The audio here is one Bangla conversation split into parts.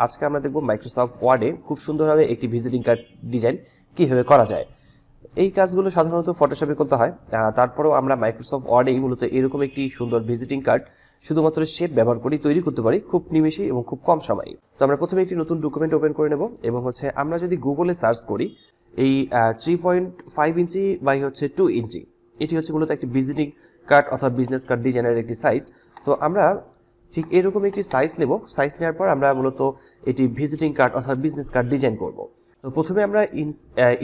আজকে আমরা দেখব মাইক্রোসফট ওয়ার্ডে খুব সুন্দরভাবে একটি ভিজিটিং কার্ড ডিজাইন কিভাবে করা যায়। এই কাজগুলো সাধারণত ফটোশপে করতে হয়, তারপরেও আমরা মাইক্রোসফট ওয়ার্ডেই মূলত এরকম একটি সুন্দর ভিজিটিং কার্ড শুধুমাত্র শেপ ব্যবহার করি তৈরি করতে পারি খুব নিমেষে এবং খুব কম সময়ে। তো আমরা প্রথমে একটি নতুন ডকুমেন্ট ওপেন করে নেব এবং আমরা যদি গুগলে সার্চ করি এই 3.5 ইঞ্চি বাই 2 ইঞ্চি, এটি মূলত একটি ভিজিটিং কার্ড অথবা বিজনেস কার্ড ডিজাইনের একটি সাইজ। তো আমরা ঠিক এরকম একটি সাইজ নেব। সাইজ নেওয়ার পর আমরা মূলত এটি ভিজিটিং কার্ড অথবা বিজনেস কার্ড ডিজাইন করব। তো প্রথমে আমরা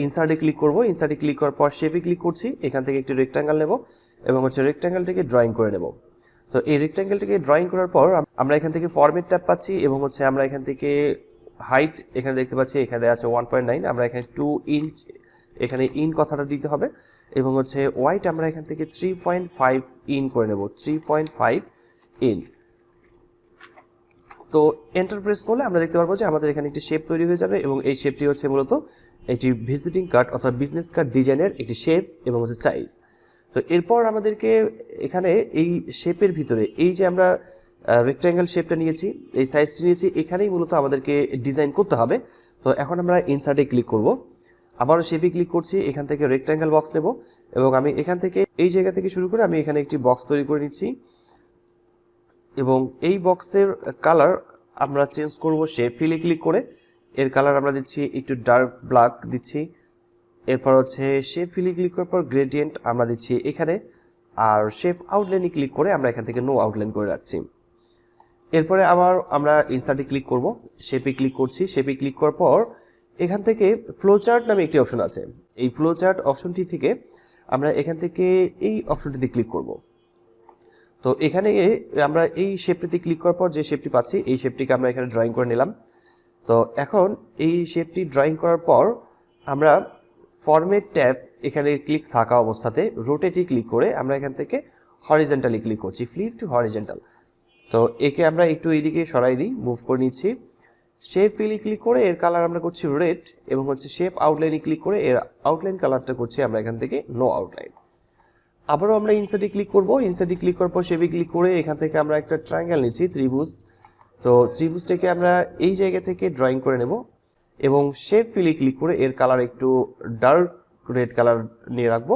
ইনসার্টে ক্লিক করব। ইনসার্টে ক্লিক করার পর শেপে ক্লিক করছি। এখান থেকে একটি রেক্ট্যাঙ্গেল নেব এবং রেক্ট্যাঙ্গেলটিকে ড্রয়িং করে নেব। তো এই রেক্ট্যাঙ্গেলটিকে ড্রয়িং করার পর আমরা এখান থেকে ফরম্যাট ট্যাব পাচ্ছি এবং আমরা এখান থেকে হাইট এখানে দেখতে পাচ্ছি, এখানে আছে 1.9, আমরা এখানে 2 ইঞ্চ এখানে ইন কথাটা দিতে হবে এবং ওয়াইট আমরা এখান থেকে 3.5 ইন করে নেব, 3.5 ইন। তো এন্টার প্রেস করলে আমরা দেখতে পারবো যে আমাদের এখানে একটি শেপ তৈরি হয়ে যাবে এবং এই শেপটি মূলত এটি ভিজিটিং কার্ড অথবা বিজনেস কার্ড ডিজাইনের একটি শেপ এবং সাইজ। তো এরপর আমাদেরকে এখানে এই শেপের ভিতরে এই যে আমরা রেক্ট্যাঙ্গেল শেপটা নিয়েছি, এই সাইজটি নিয়েছি, এখানেই মূলত আমাদেরকে ডিজাইন করতে হবে। তো এখন আমরা ইনসার্টে ক্লিক করব, আবারও শেপে ক্লিক করছি, এখান থেকে রেক্ট্যাঙ্গেল বক্স নেব এবং আমি এখান থেকে এই জায়গা থেকে শুরু করে আমি এখানে একটি বক্স তৈরি করে নিচ্ছি এবং এই বক্সের কালার আমরা চেঞ্জ করব শেপ ফিলে ক্লিক করে। এর কালার আমরা দিচ্ছি একটু ডার্ক ব্ল্যাক দিচ্ছি। এরপর শেপ ফিলে ক্লিক করার পর গ্রেডিয়েন্ট আমরা দিচ্ছি এখানে, আর শেপ আউটলাইনে ক্লিক করে আমরা এখান থেকে নো আউটলাইন করে রাখছি। এরপরে আবার আমরা ইনসার্টে ক্লিক করব, শেপে ক্লিক করছি। শেপে ক্লিক করার পর এখান থেকে ফ্লোচার্ট নামে একটি অপশন আছে। এই ফ্লোচার্ট অপশনটি থেকে আমরা এখান থেকে এই অপশনটিতে ক্লিক করব। তো এখানে আমরা এই শেপটিতে ক্লিক করার পর যে শেপটি পাচ্ছি এই শেপটিকে আমরা এখানে ড্রয়িং করে নিলাম। তো এখন এই শেপটি ড্রয়িং করার পর আমরা ফরম্যাট ট্যাব এখানে ক্লিক থাকা অবস্থাতে রোটেটে ক্লিক করে আমরা এখান থেকে হরিজন্টালি ক্লিক করছি, ফ্লিপ টু হরিজন্টাল। তো একে আমরা একটু এইদিকে সরাই দিই, মুভ করে নিচ্ছি। শেপ ফিলে ক্লিক করে এর কালার আমরা করছি রেড এবং শেপ আউটলাইনে ক্লিক করে এর আউটলাইন কালারটা করছি আমরা এখান থেকে নো আউটলাইন। আবারও আমরা ইনসার্টে ক্লিক করব। ইনসার্টে ক্লিক করার পর শেপে ক্লিক করে এখান থেকে আমরা একটা ট্রায়াঙ্গেল নিচ্ছি, ত্রিভুজ। তো ত্রিভুজটাকে আমরা এই জায়গা থেকে ড্রয়িং করে নেব এবং শেপ ফিলে ক্লিক করে এর কালার একটু ডার্ক রেড কালার নিয়ে রাখবো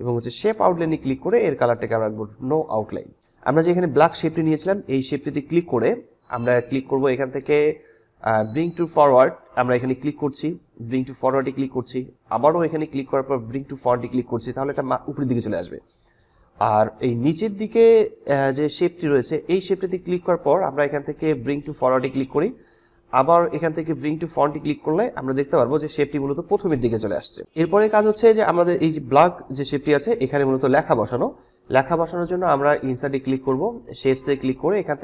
এবং শেপ আউটলাইনে ক্লিক করে এর কালারটাকে আমরা রাখবো নো আউটলাইন। আমরা যে এখানে ব্ল্যাক শেপটি নিয়েছিলাম এই শেপটিতে ক্লিক করে আমরা ক্লিক করব এখান থেকে ব্রিং টু ফরওয়ার্ড, আমরা এখানে ক্লিক করছি, ব্রিং টু ফরওয়ার্ডে ক্লিক করছি, আবারও এখানে ক্লিক করার পর ব্রিং টু ফ্রন্টে ক্লিক করছি, তাহলে এটা উপরের দিকে চলে আসবে। আর এই নিচের দিকে যে শেপটি রয়েছে এই শেপটিতে ক্লিক করার পর আমরা এখান থেকে ব্রিং টু ফরওয়ার্ডে ক্লিক করি, আবার এখান থেকে ব্রিং টু ফ্রন্টে ক্লিক করলে আমরা দেখতে পারবো যে শেপটি মূলত প্রথমের দিকে চলে আসছে। এরপরে কাজ যে আমাদের এই যে ব্ল্যাক যে শেপটি আছে এখানে মূলত লেখা বসানো। লেখা বসানোর জন্য আমরা ইনসার্টে ক্লিক করব, শেপসে ক্লিক করে এখান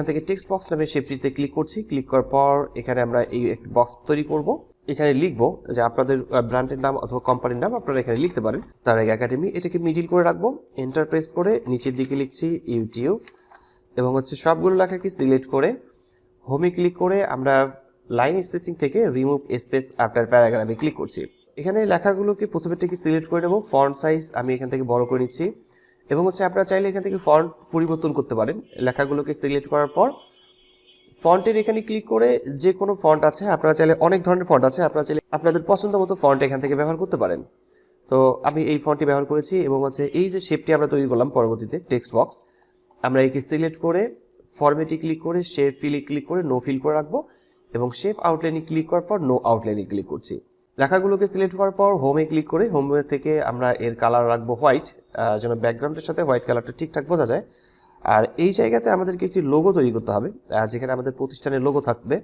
থেকে টেক্সট বক্স নামে শেপটিতে ক্লিক করছি। ক্লিক করার পর এখানে আমরা এই একটি বক্স তৈরি করব। এখানে লিখবো যে আপনাদের ব্র্যান্ডের নাম অথবা কোম্পানির নাম আপনারা এখানে লিখতে পারেন, তার আগে একাডেমি, এটাকে মিডিল করে রাখবো। এন্টার প্রেস করে নিচের দিকে লিখছি ইউটিউব এবং সবগুলো লেখাকে সিলেক্ট করে হোমে ক্লিক করে আমরা লাইন স্পেসিং থেকে রিমুভ স্পেস আফটার প্যারাগ্রাফে ক্লিক করছি। এখানে লেখাগুলোকে প্রথমেরটাকে সিলেক্ট করে নেব, ফন্ট সাইজ আমি এখান থেকে বড় করে নিচ্ছি এবং আপনারা চাইলে এখান থেকে ফন্ট পরিবর্তন করতে পারেন। লেখাগুলোকে সিলেক্ট করার পর ফন্টের এখানে ক্লিক করে যে কোনো ফন্ট আছে, আপনারা চাইলে অনেক ধরনের ফন্ট আছে, আপনারা চাইলে আপনাদের পছন্দ মতো ফন্ট এখান থেকে ব্যবহার করতে পারেন। তো আমি এই ফন্টটি ব্যবহার করেছি এবং এই যে শেপটি আমরা তৈরি করলাম পরবর্তীতে টেক্সট বক্স, আমরা একে সিলেক্ট করে ফরম্যাটে ক্লিক করে শেপ ফিলে ক্লিক করে নো ফিল করে রাখবো এবং শেপ আউটলাইনে ক্লিক করার পর নো আউটলাইনে ক্লিক করছি। লেখাগুলোকে সিলেক্ট করার পর হোমে ক্লিক করে হোম থেকে আমরা এর কালার রাখবো হোয়াইট, যেন ব্যাকগ্রাউন্ডের সাথে হোয়াইট কালারটা ঠিকঠাক বোঝা যায়। আর এই জায়গাতে আমাদেরকে একটি লোগো তৈরি করতে হবে, যেখানে আমাদের প্রতিষ্ঠানের লোগো থাকবে।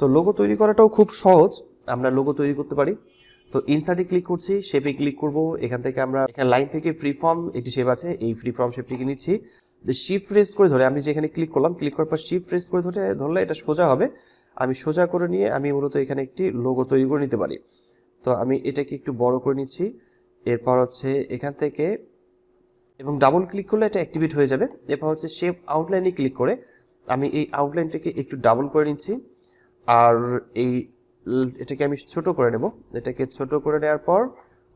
তো লোগো তৈরি করাটাও খুব সহজ, আমরা লোগো তৈরি করতে পারি। তো ইনসার্টে ক্লিক করছি, শেপে ক্লিক করব, এখান থেকে আমরা এখানে লাইন থেকে ফ্রি ফর্ম একটি শেপ আছে, এই ফ্রি ফর্ম শেপটিকে নিচ্ছি। শিফট প্রেস করে ধরে আমি যেখানে ক্লিক করলাম, ক্লিক করার পর শিফট প্রেস করে ধরলে এটা সোজা হবে। আমি সোজা করে নিয়ে আমি মূলত এখানে একটি লোগো তৈরি করে নিতে পারি। তো আমি এটাকে একটু বড় করে নিচ্ছি। এরপর এখান থেকে এবং ডাবল ক্লিক করলে এটা অ্যাক্টিভেট হয়ে যাবে। এরপর শেপ আউটলাইনে ক্লিক করে আমি এই আউটলাইনটাকে একটু ডাবল করে নিচ্ছি আর এটাকে আমি ছোট করে নেব। এটাকে ছোট করে নেওয়ার পর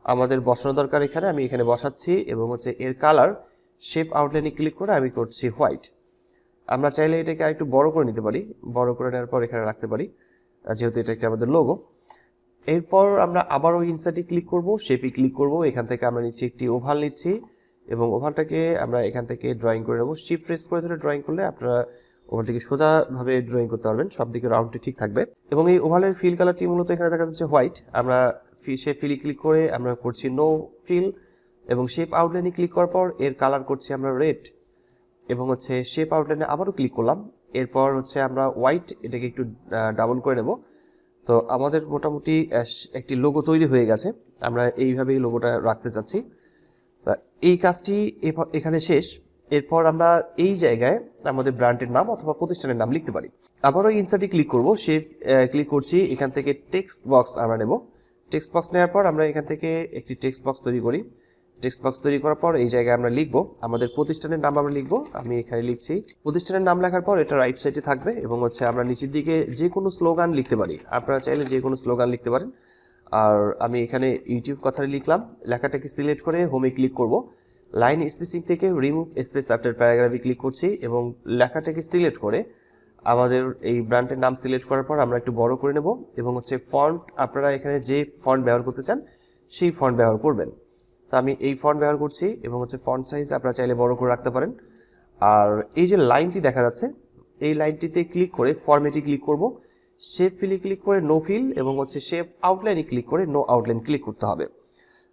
আমাদের বসানো দরকার এখানে, আমি এখানে বসাচ্ছি এবং এর কালার শেপ আউটলাইনে ক্লিক করে আমি করছি হোয়াইট। আমরা চাইলে এটাকে আরেকটু বড় করে নিতে পারি, বড় করে নেওয়ার পর এখানে রাখতে পারি, যেহেতু এটা একটা আমাদের লোগো। এরপর আমরা আবারও ইনসার্টে ক্লিক করব, শেপে ক্লিক করব, এখান থেকে আমরা নিচ্ছি একটি ওভাল নিচ্ছি এবং ওভালটাকে আমরা এখান থেকে ড্রয়িং করে নেব। শিফট প্রেস করে ধরে ড্রয়িং করলে আপনারা ওভালটিকে সোজাভাবে ড্রয়িং করতে পারবেন, সব দিকে রাউন্ডটি ঠিক থাকবে। এবং এই ওভালের ফিল কালারটি মূলত এখানে দেখা যাচ্ছে হোয়াইট। আমরা শেপ ফিলে ক্লিক করে আমরা করছি নো ফিল এবং শেপ আউটলাইনে ক্লিক করার পর এর কালার করছি আমরা রেড এবং হচ্ছে শেপ আউটলাইনে আবারও ক্লিক করলাম। এরপর হচ্ছে আমরা হোয়াইট, এটাকে একটু ডাবল করে নেব। তো আমাদের মোটামুটি একটি লোগো তৈরি হয়ে গেছে। আমরা এইভাবেই লোগোটা রাখতে চাচ্ছি। তা এই কাজটি এখানে শেষ। এরপর আমরা এই জায়গায় আমাদের ব্র্যান্ডের নাম অথবা প্রতিষ্ঠানের নাম লিখতে পারি। আবারও ইনসার্টে ক্লিক করব, শেপ ক্লিক করছি, এখান থেকে টেক্সট বক্স আমরা নেব। টেক্সট বক্স নেওয়ার পর আমরা এখান থেকে একটি টেক্সট বক্স তৈরি করি। টেক্সট বক্স তৈরি করার পর এই জায়গায় আমরা লিখব আমাদের প্রতিষ্ঠানের নাম, আমরা লিখব, আমি এখানে লিখছি। প্রতিষ্ঠানের নাম লেখার পর এটা রাইট সাইডে থাকবে এবং হচ্ছে আমরা নিচের দিকে যে কোনো স্লোগান লিখতে পারি। আপনারা চাইলে যে কোনো স্লোগান লিখতে পারেন। আর আমি এখানে ইউটিউব কথাটা লিখলাম, লেখাটাকে সিলেক্ট করে হোমে ক্লিক করব। লাইন স্পেসিং থেকে রিমুভ স্পেস আফটার প্যারাগ্রাফে ক্লিক করছি এবং লেখাটাকে সিলেক্ট করে আমাদের এই ব্র্যান্ডের নাম সিলেক্ট করার পর আমরা একটু বড় করে নেব এবং হচ্ছে ফন্ট, আপনারা এখানে যে ফন্ট ব্যবহার করতে চান সেই ফন্ট ব্যবহার করবেন। তো আমি এই ফন্ট ব্যবহার করছি এবং হচ্ছে ফন্ট সাইজ আপনারা চাইলে বড় করে রাখতে পারেন। আর এই যে লাইনটি দেখা যাচ্ছে, এই লাইনটিতে ক্লিক করে ফরম্যাটে ক্লিক করব, শেপ ফিলে ক্লিক করে নো ফিল এবং হচ্ছে শেপ আউটলাইনে ক্লিক করে নো আউটলাইন ক্লিক করতে হবে।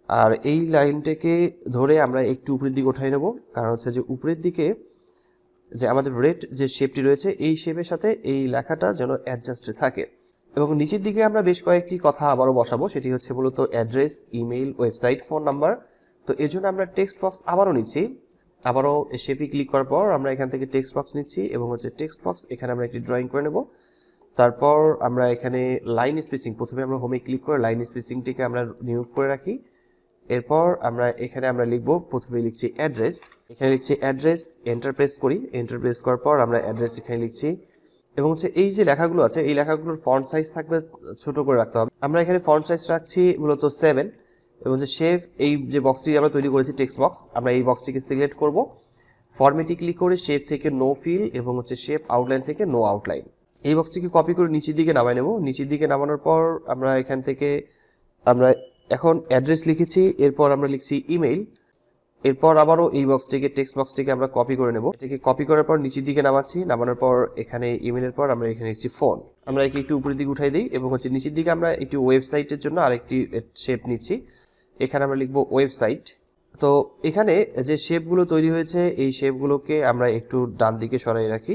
আর এই লাইনটাকে ধরে আমরা একটু উপরের দিকে উঠাই নেব, কারণ হচ্ছে যে উপরের দিকে যে আমাদের রেড যে শেপটি রয়েছে এই শেপের সাথে এই লেখাটা যেন অ্যাডজাস্টে থাকে। এবং নিচের দিকে আমরা বেশ কয়েকটি কথা আবারও বসাবো, সেটি হচ্ছে মূলত address, email, website, phone number. তো এর জন্য আমরা টেক্সট বক্স আবারও নিচ্ছি, আবারও শেপে ক্লিক করার পর আমরা এখান থেকে টেক্সট বক্স নিচ্ছি এবং হচ্ছে টেক্সট বক্স এখানে আমরা একটি ড্রয়িং করে নেব। তারপর আমরা এখানে লাইন স্পেসিং, প্রথমে আমরা হোমে ক্লিক করে লাইন স্পেসিংটিকে আমরা রিমুভ করে রাখি। এরপর আমরা এখানে আমরা লিখব, প্রথমে লিখছি অ্যাড্রেস, এখানে লিখছি অ্যাড্রেস, এন্টার প্রেস করি, এন্টার প্রেস করার পর আমরা অ্যাড্রেস এখানে লিখছি এবং হচ্ছে এই যে লেখাগুলো আছে এই লেখাগুলোর ফন্ট সাইজ থাকবে ছোট করে রাখতে হবে। আমরা এখানে ফন্ট সাইজ রাখছি মূলত 7 এবং যে শেপ, এই যে বক্সটি আমরা তৈরি করেছি টেক্সট বক্স, আমরা এই বক্সটিকে সিলেক্ট করব, ফরম্যাটে ক্লিক করে শেপ থেকে নো ফিল এবং হচ্ছে শেপ আউটলাইন থেকে নো আউটলাইন। এই বক্সটিকে কপি করে নিচের দিকে নামাই নেব। নিচের দিকে নামানোর পর আমরা এখান থেকে আমরা এখন অ্যাড্রেস লিখেছি, এরপর আমরা লিখছি ইমেইল। এরপর আবারও এই বক্সটিকে টেক্সট বক্সটিকে আমরা কপি করে নেব, এটাকে কপি করার পর নিচের দিকে নামাচ্ছি, নামানোর পর এখানে ইমেইলের পর আমরা এখানে লিখছি ফোন। আমরা একে একটু উপরের দিকে উঠাই দিই এবং হচ্ছে নিচের দিকে আমরা একটি ওয়েবসাইটের জন্য আরেকটি শেপ নিচ্ছি, এখানে আমরা লিখব ওয়েবসাইট। তো এখানে যে শেপগুলো তৈরি হয়েছে এই শেপগুলোকে আমরা একটু ডান দিকে সরাই রাখি।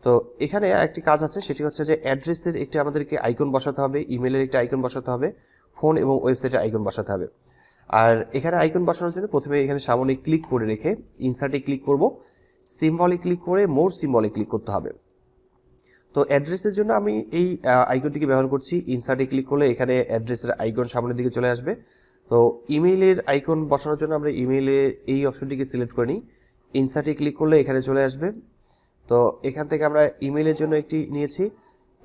তো এখানে একটি কাজ আছে, সেটি হচ্ছে যে অ্যাড্রেসের একটি আমাদেরকে আইকন বসাতে হবে, ইমেলের একটি আইকন বসাতে হবে, ফোন এবং ওয়েবসাইটের আইকন বসাতে হবে। আর এখানে আইকন বসানোর জন্য প্রথমে এখানে সামনে ক্লিক করে রেখে ইনসার্টে ক্লিক করব, সিম্বলে ক্লিক করে মোর সিম্বলে ক্লিক করতে হবে। তো অ্যাড্রেসের জন্য আমি এই আইকনটিকে ব্যবহার করছি, ইনসার্টে ক্লিক করলে এখানে অ্যাড্রেসের আইকন সামনের দিকে চলে আসবে। তো ইমেইলের আইকন বসানোর জন্য আমরা ইমেইলে এই অপশনটিকে সিলেক্ট করে নিই, ইনসার্টে ক্লিক করলে এখানে চলে আসবে। তো এখান থেকে আমরা ইমেইলের জন্য একটি নিয়েছি।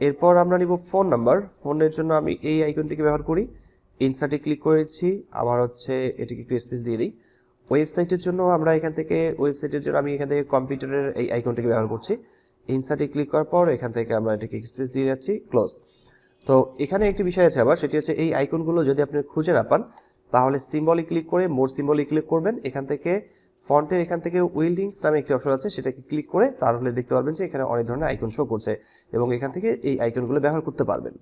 এরপর আমরা নিব ফোন নাম্বার, ফোনের জন্য আমি এই আইকনটিকে ব্যবহার করি, ইনসার্টে ক্লিক করেছি, আবার হচ্ছে এটিকে একটু স্পেস দিয়ে দিই। ওয়েবসাইটের জন্য আমরা এখান থেকে আমি এখান থেকে কম্পিউটারের এই আইকনটিকে ব্যবহার করছি, ইনসার্টে ক্লিক করার পর এখান থেকে আমরা এটাকে স্পেস দিয়ে যাচ্ছি, ক্লোজ। তো এখানে একটি বিষয় আছে আবার, সেটি হচ্ছে এই আইকনগুলো যদি আপনি খুঁজে না পান তাহলে সিম্বলে ক্লিক করে মোর সিম্বলে ক্লিক করবেন, এখান থেকে ফন্টের এখান থেকে উইল্ডিংস নামে একটি অপশন আছে, সেটাকে ক্লিক করে তাহলে দেখতে পারবেন যে এখানে অনেক ধরনের আইকন শো করছে এবং এখান থেকে এই আইকনগুলো ব্যবহার করতে পারবেন।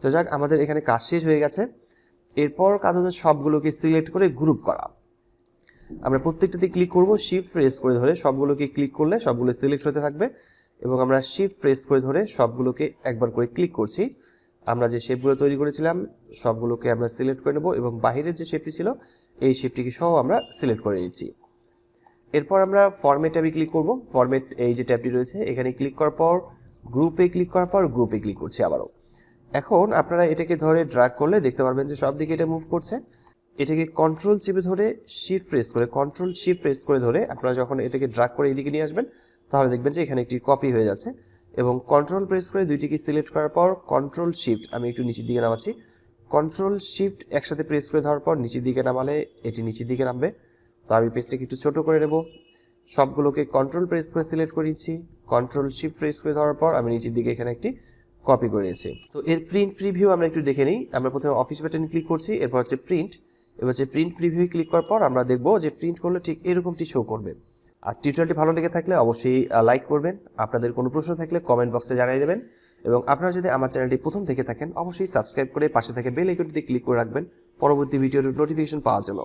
তো যাক, আমাদের এখানে কাজ শেষ হয়ে গেছে। এরপর কাজ হচ্ছে সবগুলোকে সিলেক্ট করে গ্রুপ করা। আমরা প্রত্যেকটাতে ক্লিক করব, শিফট প্রেস করে ধরে সবগুলোকে ক্লিক করলে সবগুলো সিলেক্ট হতে থাকবে এবং আমরা শিফট প্রেস করে ধরে সবগুলোকে একবার করে ক্লিক করছি। আমরা যে শেপগুলো তৈরি করেছিলাম সবগুলোকে আমরা সিলেক্ট করে নেব এবং বাহিরের যে শেপটি ছিল এই শেপটিকে সহ আমরা সিলেক্ট করে নিচ্ছি। এরপর আমরা ফরম্যাট ট্যাবে ক্লিক করব, ফরম্যাট এই যে ট্যাবটি রয়েছে এখানে ক্লিক করার পর গ্রুপে ক্লিক করার পর গ্রুপে ক্লিক করছি আবারও। এখন আপনারা এটাকে ধরে ড্র্যাগ করলে দেখতে পারবেন যে সব দিকে এটা মুভ করছে। এটাকে কন্ট্রোল চেপে ধরে শিফট প্রেস করে ধরে আপনারা যখন এটাকে ড্র্যাগ করে এইদিকে নিয়ে আসবেন তাহলে দেখবেন যে এখানে একটি কপি হয়ে যাচ্ছে এবং কন্ট্রোল প্রেস করে দুইটিকে সিলেক্ট করার পর কন্ট্রোল শিফট আমি একটু নিচের দিকে নামাচ্ছি, কন্ট্রোল শিফট একসাথে প্রেস করে ধরার পর নিচের দিকে নামালে এটি নিচের দিকে নামবে। তো আমি পেজটাকে একটু ছোট করে নেব, সবগুলোকে কন্ট্রোল প্রেস করে সিলেক্ট করে নিচ্ছি, কন্ট্রোল শিফট প্রেস করে ধরার পর আমি নিচের দিকে এখানে একটি কপি করে নিয়েছি। তো এর প্রিন্ট প্রিভিউ আমরা একটু দেখে নিই। আমরা প্রথমে অফিস বাটনে ক্লিক করছি, এরপর হচ্ছে প্রিন্ট, এবার হচ্ছে প্রিন্ট প্রিভিউ ক্লিক করার পর আমরা দেখব যে প্রিন্ট করলে ঠিক এরকমটি শো করবে। আর টিউটোরিয়ালটি ভালো লেগে থাকলে অবশ্যই লাইক করবেন, আপনাদের কোনো প্রশ্ন থাকলে কমেন্ট বক্সে জানিয়ে দেবেন, এবং আপনারা যদি আমার চ্যানেলটি প্রথম থেকে থাকেন অবশ্যই সাবস্ক্রাইব করে পাশে থেকে বেল আইকনটিতে ক্লিক করে রাখবেন পরবর্তী ভিডিওর নোটিফিকেশন পাওয়ার জন্য।